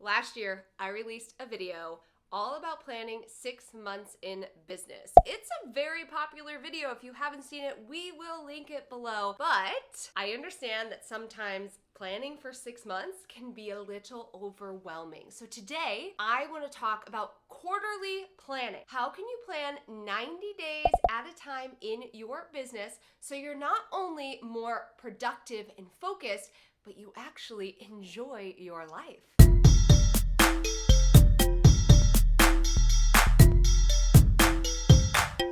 Last year, I released a video all about planning 6 months in business. It's a very popular video. If you haven't seen it, we will link it below. But I understand that sometimes planning for 6 months can be a little overwhelming. So today, I want to talk about quarterly planning. How can you plan 90 days at a time in your business so you're not only more productive and focused, but you actually enjoy your life?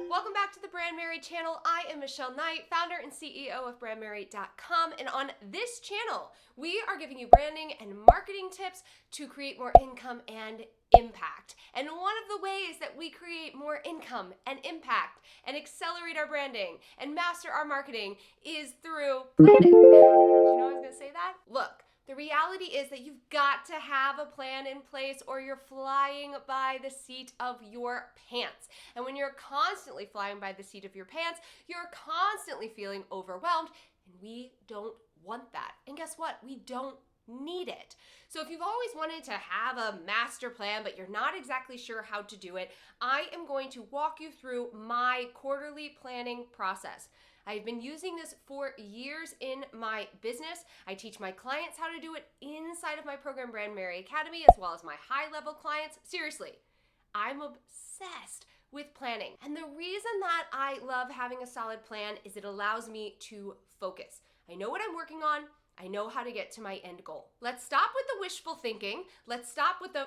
Welcome back to the BRANDMERRY channel. I am Michelle Knight, founder and CEO of BRANDMERRY.com. And on this channel, we are giving you branding and marketing tips to create more income and impact. And one of the ways that we create more income and impact and accelerate our branding and master our marketing is through planning. Did you know I was going to say that? Look. The reality is that you've got to have a plan in place or you're flying by the seat of your pants. And when you're constantly flying by the seat of your pants, you're constantly feeling overwhelmed, and we don't want that. And guess what? We don't need it. So if you've always wanted to have a master plan, but you're not exactly sure how to do it, I am going to walk you through my quarterly planning process. I've been using this for years in my business. I teach my clients how to do it inside of my program, BRANDMERRY Academy, as well as my high-level clients. Seriously, I'm obsessed with planning. And the reason that I love having a solid plan is it allows me to focus. I know what I'm working on. I know how to get to my end goal. Let's stop with the wishful thinking. Let's stop with the,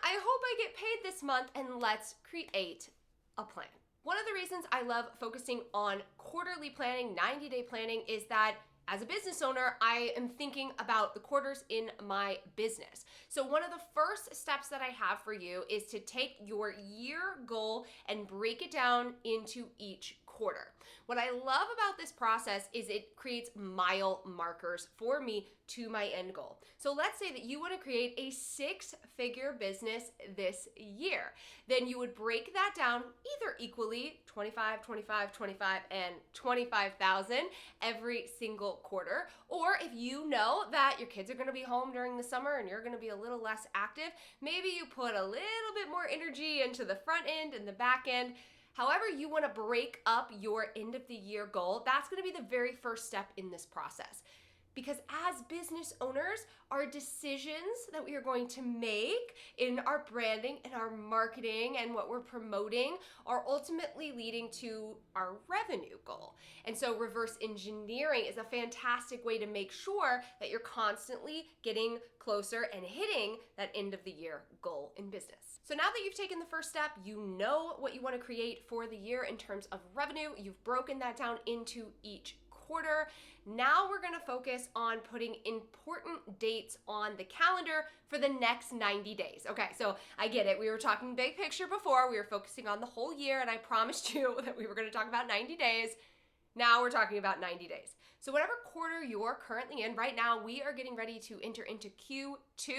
I hope I get paid this month, and let's create a plan. One of the reasons I love focusing on quarterly planning, 90-day planning, is that as a business owner, I am thinking about the quarters in my business. So one of the first steps that I have for you is to take your year goal and break it down into each quarter. What I love about this process is it creates mile markers for me to my end goal. So let's say that you want to create a 6-figure business this year. Then you would break that down either equally, 25, 25, 25, and 25,000 every single quarter. Or if you know that your kids are going to be home during the summer and you're going to be a little less active, maybe you put a little bit more energy into the front end and the back end. However you want to break up your end of the year goal, that's going to be the very first step in this process. Because as business owners, our decisions that we are going to make in our branding and our marketing and what we're promoting are ultimately leading to our revenue goal. And so reverse engineering is a fantastic way to make sure that you're constantly getting closer and hitting that end of the year goal in business. So now that you've taken the first step, you know what you want to create for the year in terms of revenue. You've broken that down into each quarter. Now we're going to focus on putting important dates on the calendar for the next 90 days. Okay, so I get it. We were talking big picture before. We were focusing on the whole year, and I promised you that we were going to talk about 90 days. Now we're talking about 90 days. So whatever quarter you're currently in, right now we are getting ready to enter into Q2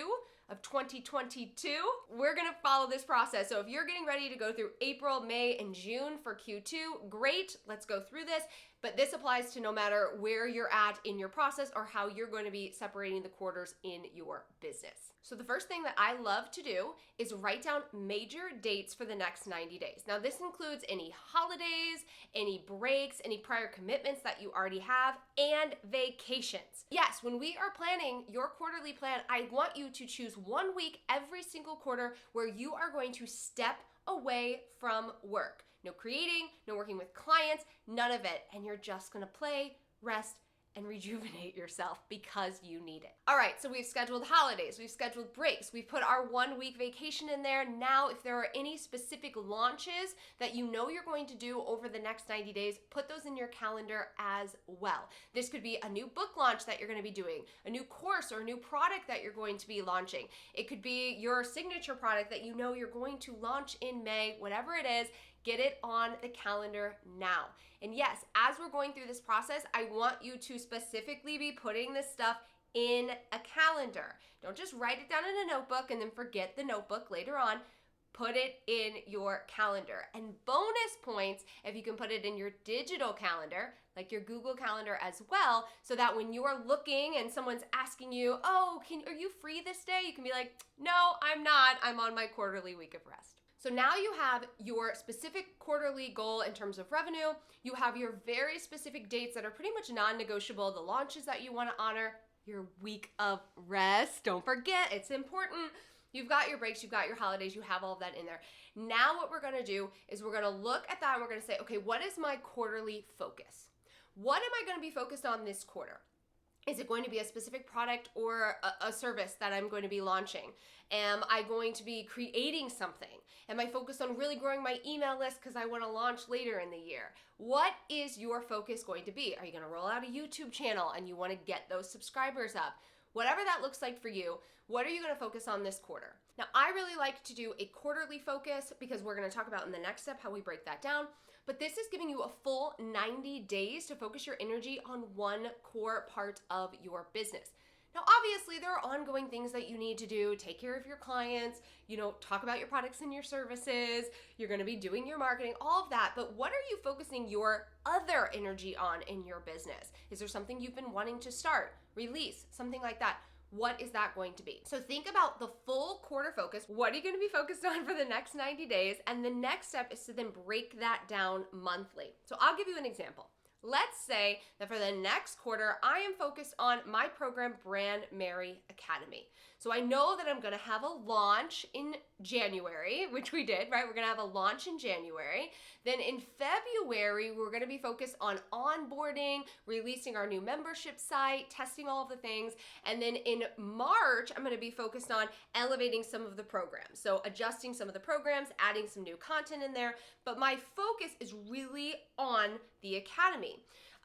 of 2022. We're gonna follow this process. So if you're getting ready to go through April, May, and June for Q2, great, let's go through this. But this applies to no matter where you're at in your process or how you're going to be separating the quarters in your business. So the first thing that I love to do is write down major dates for the next 90 days. Now this includes any holidays, any breaks, any prior commitments that you already have, and vacations. Yes, when we are planning your quarterly plan, I want you to choose 1 week every single quarter where you are going to step away from work. No creating, no working with clients, none of it. And you're just gonna play, rest, and rejuvenate yourself because you need it. All right, so we've scheduled holidays, we've scheduled breaks, we've put our 1 week vacation in there. Now, if there are any specific launches that you know you're going to do over the next 90 days, put those in your calendar as well. This could be a new book launch that you're gonna be doing, a new course or a new product that you're going to be launching. It could be your signature product that you know you're going to launch in May, whatever it is. Get it on the calendar now. And yes, as we're going through this process, I want you to specifically be putting this stuff in a calendar. Don't just write it down in a notebook and then forget the notebook later on. put it in your calendar. And bonus points if you can put it in your digital calendar, like your Google Calendar as well, so that when you're looking and someone's asking you, oh, are you free this day? You can be like, no, I'm not. I'm on my quarterly week of rest. So now you have your specific quarterly goal in terms of revenue. You have your very specific dates that are pretty much non-negotiable, the launches that you want to honor, your week of rest. Don't forget, it's important. You've got your breaks, you've got your holidays, you have all of that in there. Now what we're gonna do is we're gonna look at that and we're gonna say, okay, what is my quarterly focus? What am I gonna be focused on this quarter? Is it going to be a specific product or a service that I'm going to be launching? Am I going to be creating something? Am I focused on really growing my email list because I want to launch later in the year? What is your focus going to be? Are you going to roll out a YouTube channel and you want to get those subscribers up? Whatever that looks like for you, what are you going to focus on this quarter? Now, I really like to do a quarterly focus because we're going to talk about in the next step how we break that down. But this is giving you a full 90 days to focus your energy on one core part of your business. Now, obviously, there are ongoing things that you need to do. Take care of your clients, talk about your products and your services. You're going to be doing your marketing, all of that. But what are you focusing your other energy on in your business? Is there something you've been wanting to start, release, something like that? What is that going to be? So think about the full quarter focus. What are you going to be focused on for the next 90 days? And the next step is to then break that down monthly. So I'll give you an example. Let's say that for the next quarter, I am focused on my program, BRANDMERRY Academy. So I know that I'm gonna have a launch in January, which we did, right? We're gonna have a launch in January. Then in February, we're gonna be focused on onboarding, releasing our new membership site, testing all of the things. And then in March, I'm gonna be focused on elevating some of the programs. So adjusting some of the programs, adding some new content in there. But my focus is really on the Academy.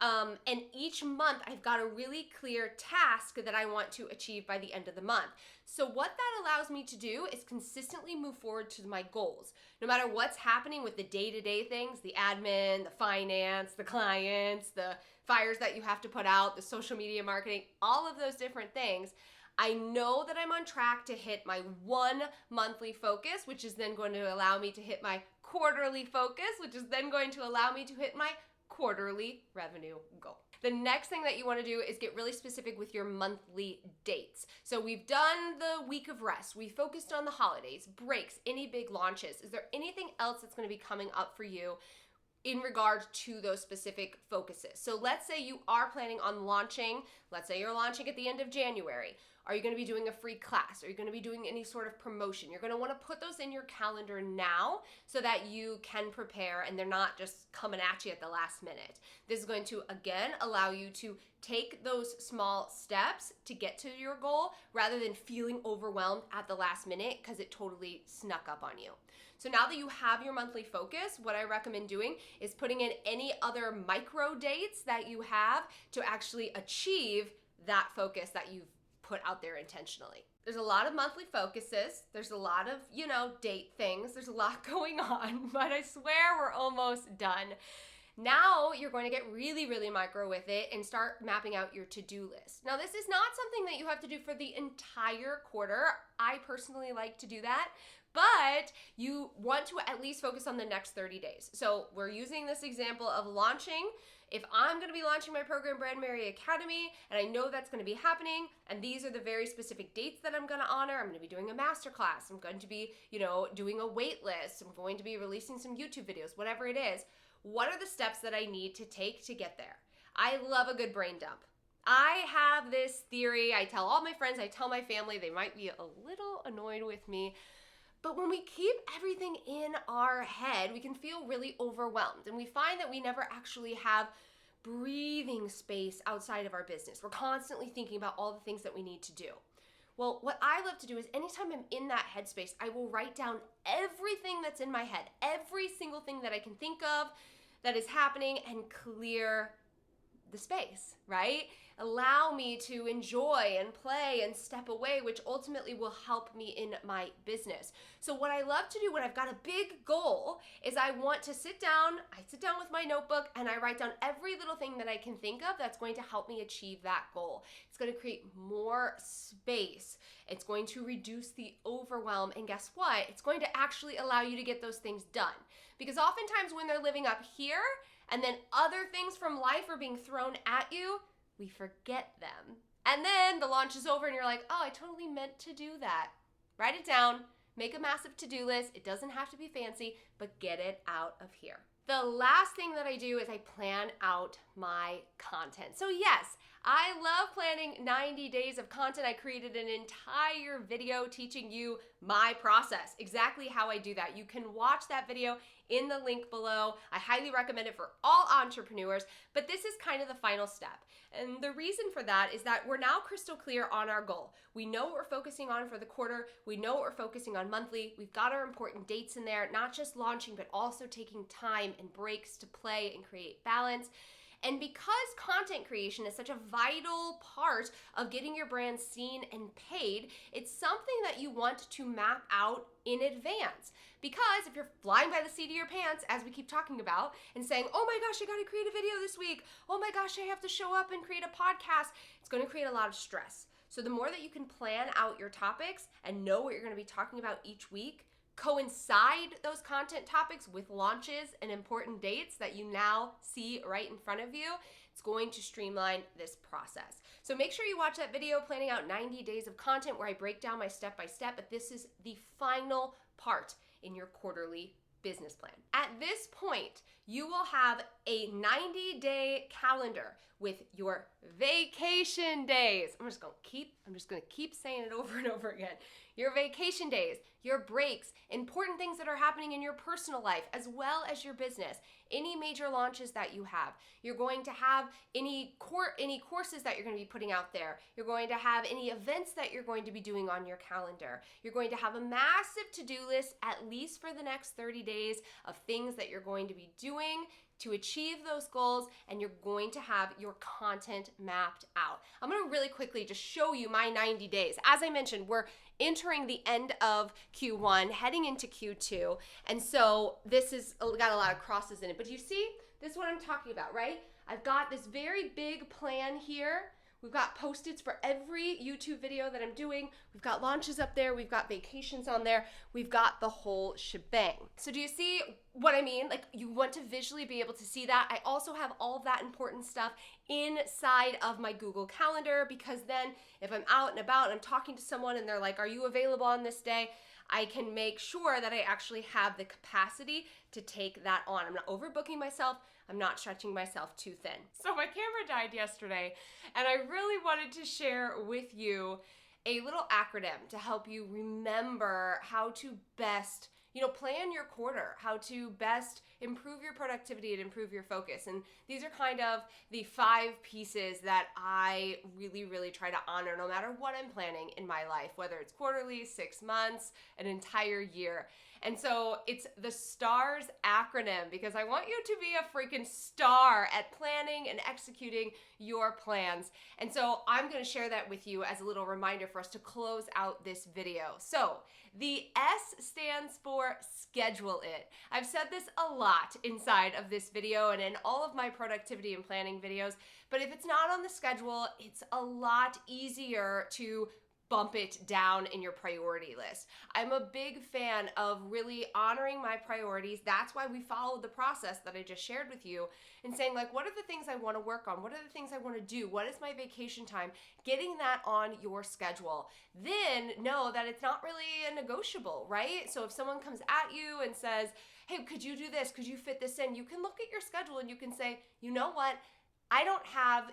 And each month I've got a really clear task that I want to achieve by the end of the month. So what that allows me to do is consistently move forward to my goals. No matter what's happening with the day-to-day things, the admin, the finance, the clients, the fires that you have to put out, the social media marketing, all of those different things, I know that I'm on track to hit my one monthly focus, which is then going to allow me to hit my quarterly focus, which is then going to allow me to hit my quarterly revenue goal. The next thing that you want to do is get really specific with your monthly dates. So we've done the week of rest. We focused on the holidays, breaks, any big launches. Is there anything else that's going to be coming up for you in regard to those specific focuses? So let's say you are planning on launching, let's say you're launching at the end of January. Are you going to be doing a free class? Are you going to be doing any sort of promotion? You're going to want to put those in your calendar now so that you can prepare and they're not just coming at you at the last minute. This is going to, again, allow you to take those small steps to get to your goal rather than feeling overwhelmed at the last minute because it totally snuck up on you. So now that you have your monthly focus, what I recommend doing is putting in any other micro dates that you have to actually achieve that focus that you've put out there intentionally. There's a lot of monthly focuses. There's a lot of, date things. There's a lot going on, but I swear we're almost done. Now you're going to get really, really micro with it and start mapping out your to-do list. Now, this is not something that you have to do for the entire quarter. I personally like to do that, but you want to at least focus on the next 30 days. So we're using this example of launching. If I'm going to be launching my program, BRANDMERRY Academy, and I know that's going to be happening, and these are the very specific dates that I'm going to honor, I'm going to be doing a masterclass, I'm going to be, doing a wait list, I'm going to be releasing some YouTube videos, whatever it is, what are the steps that I need to take to get there? I love a good brain dump. I have this theory, I tell all my friends, I tell my family, they might be a little annoyed with me, but when we keep everything in our head, we can feel really overwhelmed. And we find that we never actually have breathing space outside of our business. We're constantly thinking about all the things that we need to do. Well, what I love to do is anytime I'm in that headspace, I will write down everything that's in my head, every single thing that I can think of that is happening, and clear the space, right? Allow me to enjoy and play and step away, which ultimately will help me in my business. So what I love to do when I've got a big goal is I sit down with my notebook and I write down every little thing that I can think of that's going to help me achieve that goal. It's going to create more space. It's going to reduce the overwhelm. And guess what? It's going to actually allow you to get those things done. Because oftentimes when they're living up here and then other things from life are being thrown at you, we forget them. And then the launch is over and you're like, oh, I totally meant to do that. Write it down, make a massive to-do list. It doesn't have to be fancy, but get it out of here. The last thing that I do is I plan out my content. So yes, I love planning 90 days of content. I created an entire video teaching you my process, exactly how I do that. You can watch that video in the link below. I highly recommend it for all entrepreneurs, but this is kind of the final step. And the reason for that is that we're now crystal clear on our goal. We know what we're focusing on for the quarter. We know what we're focusing on monthly. We've got our important dates in there, not just launching, but also taking time and breaks to play and create balance. And because content creation is such a vital part of getting your brand seen and paid, it's something that you want to map out in advance. Because if you're flying by the seat of your pants, as we keep talking about, and saying, oh my gosh, I gotta create a video this week. Oh my gosh, I have to show up and create a podcast. It's gonna create a lot of stress. So the more that you can plan out your topics and know what you're gonna be talking about each week, coincide those content topics with launches and important dates that you now see right in front of you, it's going to streamline this process. So make sure you watch that video planning out 90 days of content where I break down my step-by-step, but this is the final part in your quarterly business plan. At this point, you will have a 90-day calendar with your vacation days. I'm just gonna keep saying it over and over again. Your vacation days, your breaks, important things that are happening in your personal life as well as your business, any major launches that you have. You're going to have any courses that you're going to be putting out there. You're going to have any events that you're going to be doing on your calendar. You're going to have a massive to-do list at least for the next 30 days of things that you're going to be doing to achieve those goals, and you're going to have your content mapped out. I'm gonna really quickly just show you my 90 days. As I mentioned, we're entering the end of Q1, heading into Q2, and so this has got a lot of crosses in it. But you see, this is what I'm talking about, right? I've got this very big plan here. We've got post-its for every YouTube video that I'm doing. We've got launches up there. We've got vacations on there. We've got the whole shebang. So do you see what I mean? Like, you want to visually be able to see that. I also have all of that important stuff inside of my Google Calendar, because then if I'm out and about and I'm talking to someone and they're like, are you available on this day? I can make sure that I actually have the capacity to take that on. I'm not overbooking myself. I'm not stretching myself too thin. So my camera died yesterday, and I really wanted to share with you a little acronym to help you remember how to best plan your quarter, how to best improve your productivity and improve your focus. And these are kind of the 5 pieces that I really, really try to honor no matter what I'm planning in my life, whether it's quarterly, 6 months, an entire year. And so it's the STARS acronym, because I want you to be a freaking star at planning and executing your plans. And so I'm going to share that with you as a little reminder for us to close out this video. So the S stands for schedule it. I've said this a lot inside of this video and in all of my productivity and planning videos, but if it's not on the schedule, it's a lot easier to bump it down in your priority list. I'm a big fan of really honoring my priorities. That's why we followed the process that I just shared with you, and saying, like, what are the things I want to work on? What are the things I want to do? What is my vacation time? Getting that on your schedule. Then know that it's not really a negotiable, right? So if someone comes at you and says, hey, could you do this? Could you fit this in? You can look at your schedule and you can say, you know what? I don't have,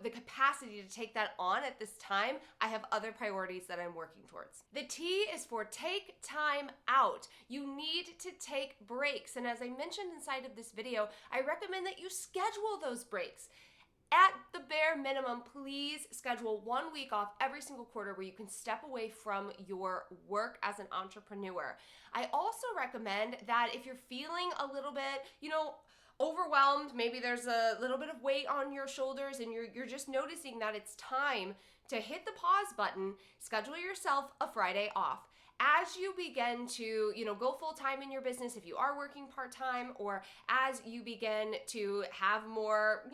the capacity to take that on at this time. I have other priorities that I'm working towards. The T is for take time out. You need to take breaks. And as I mentioned inside of this video, I recommend that you schedule those breaks. At the bare minimum, please schedule 1 week off every single quarter where you can step away from your work as an entrepreneur. I also recommend that if you're feeling a little bit, overwhelmed, maybe there's a little bit of weight on your shoulders and you're just noticing that it's time to hit the pause button, schedule yourself a Friday off. As you begin to, go full time in your business, if you are working part time, or as you begin to have more,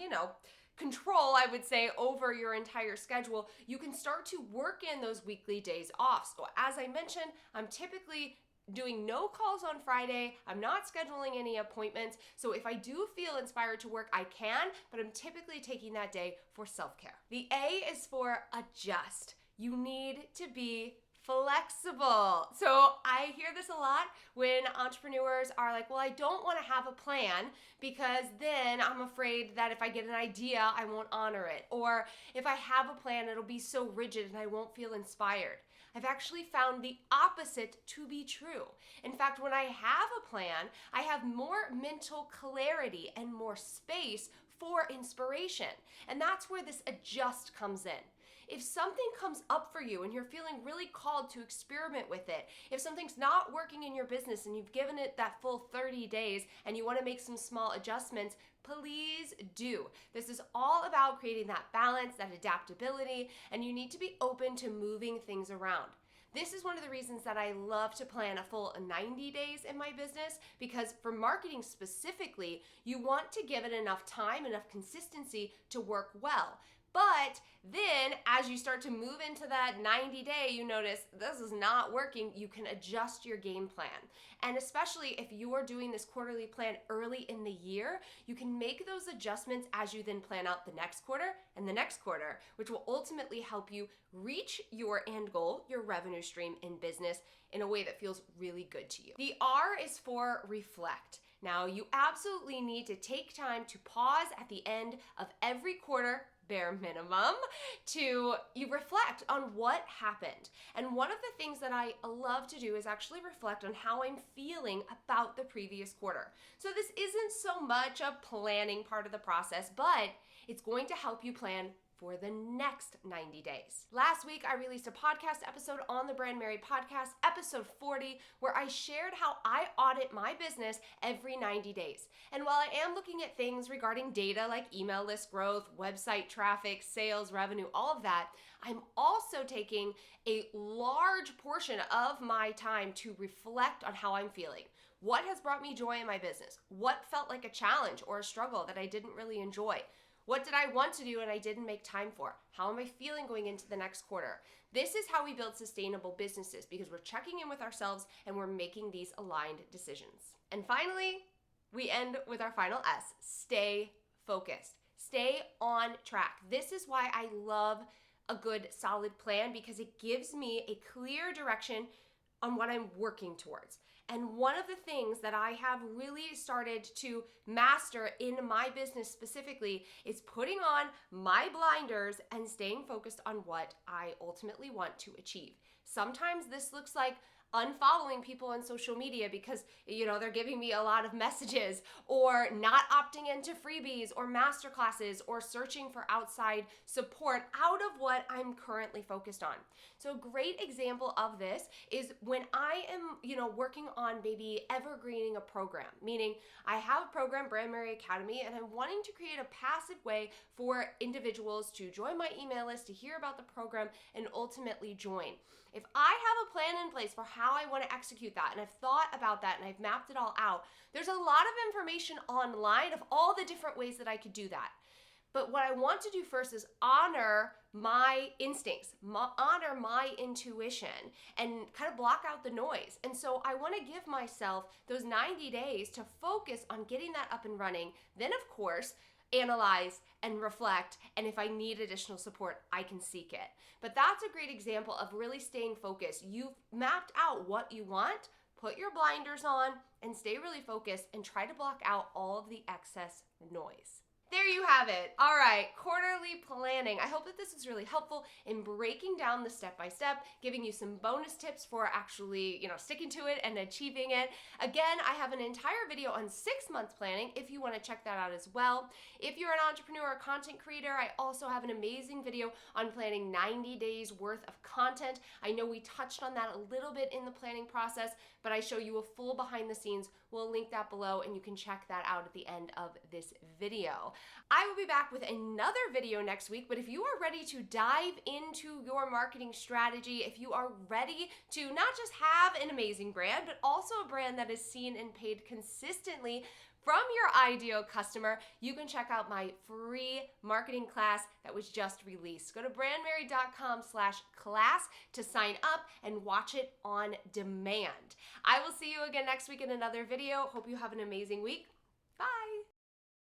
control, I would say, over your entire schedule, you can start to work in those weekly days off. So as I mentioned, I'm typically doing no calls on Friday. I'm not scheduling any appointments. So if I do feel inspired to work, I can, but I'm typically taking that day for self-care. The A is for adjust. You need to be flexible. So I hear this a lot when entrepreneurs are like, well, I don't want to have a plan because then I'm afraid that if I get an idea, I won't honor it. Or if I have a plan, it'll be so rigid and I won't feel inspired. I've actually found the opposite to be true. In fact, when I have a plan, I have more mental clarity and more space for inspiration. And that's where this adjust comes in. If something comes up for you and you're feeling really called to experiment with it, if something's not working in your business and you've given it that full 30 days and you want to make some small adjustments, please do. This is all about creating that balance, that adaptability, and you need to be open to moving things around. This is one of the reasons that I love to plan a full 90 days in my business, because for marketing specifically, you want to give it enough time, enough consistency to work well. But then as you start to move into that 90-day, you notice this is not working, you can adjust your game plan. And especially if you are doing this quarterly plan early in the year, you can make those adjustments as you then plan out the next quarter and the next quarter, which will ultimately help you reach your end goal, your revenue stream in business, in a way that feels really good to you. The R is for reflect. Now, you absolutely need to take time to pause at the end of every quarter, bare minimum, to you reflect on what happened. And one of the things that I love to do is actually reflect on how I'm feeling about the previous quarter. So this isn't so much a planning part of the process, but it's going to help you plan for the next 90 days. Last week, I released a podcast episode on the BRANDMERRY podcast, episode 40, where I shared how I audit my business every 90 days. And while I am looking at things regarding data like email list growth, website traffic, sales, revenue, all of that, I'm also taking a large portion of my time to reflect on how I'm feeling. What has brought me joy in my business? What felt like a challenge or a struggle that I didn't really enjoy? What did I want to do and I didn't make time for? How am I feeling going into the next quarter? This is how we build sustainable businesses, because we're checking in with ourselves and we're making these aligned decisions. And finally, we end with our final S, stay focused. Stay on track. This is why I love a good solid plan, because it gives me a clear direction on what I'm working towards. And one of the things that I have really started to master in my business specifically is putting on my blinders and staying focused on what I ultimately want to achieve. Sometimes this looks like unfollowing people on social media because, they're giving me a lot of messages, or not opting into freebies or masterclasses, or searching for outside support out of what I'm currently focused on. So a great example of this is when I am, working on maybe evergreening a program, meaning I have a program, BRANDMERRY Academy, and I'm wanting to create a passive way for individuals to join my email list, to hear about the program, and ultimately join. If I have a plan in place for how I want to execute that, and I've thought about that and I've mapped it all out, there's a lot of information online of all the different ways that I could do that. But what I want to do first is honor my instincts, honor my intuition, and kind of block out the noise. And so I want to give myself those 90 days to focus on getting that up and running. Then, of course, analyze and reflect, and if I need additional support, I can seek it. But that's a great example of really staying focused. You've mapped out what you want, put your blinders on, and stay really focused and try to block out all of the excess noise. There you have it. All right, quarterly planning. I hope that this is really helpful in breaking down the step-by-step, giving you some bonus tips for actually, sticking to it and achieving it. Again, I have an entire video on 6-month planning if you want to check that out as well. If you're an entrepreneur or content creator, I also have an amazing video on planning 90 days worth of content. I know we touched on that a little bit in the planning process, but I show you a full behind the scenes. We'll link that below and you can check that out at the end of this video. I will be back with another video next week, but if you are ready to dive into your marketing strategy, if you are ready to not just have an amazing brand, but also a brand that is seen and paid consistently from your ideal customer, you can check out my free marketing class that was just released. Go to brandmerry.com/class to sign up and watch it on demand. I will see you again next week in another video. Hope you have an amazing week.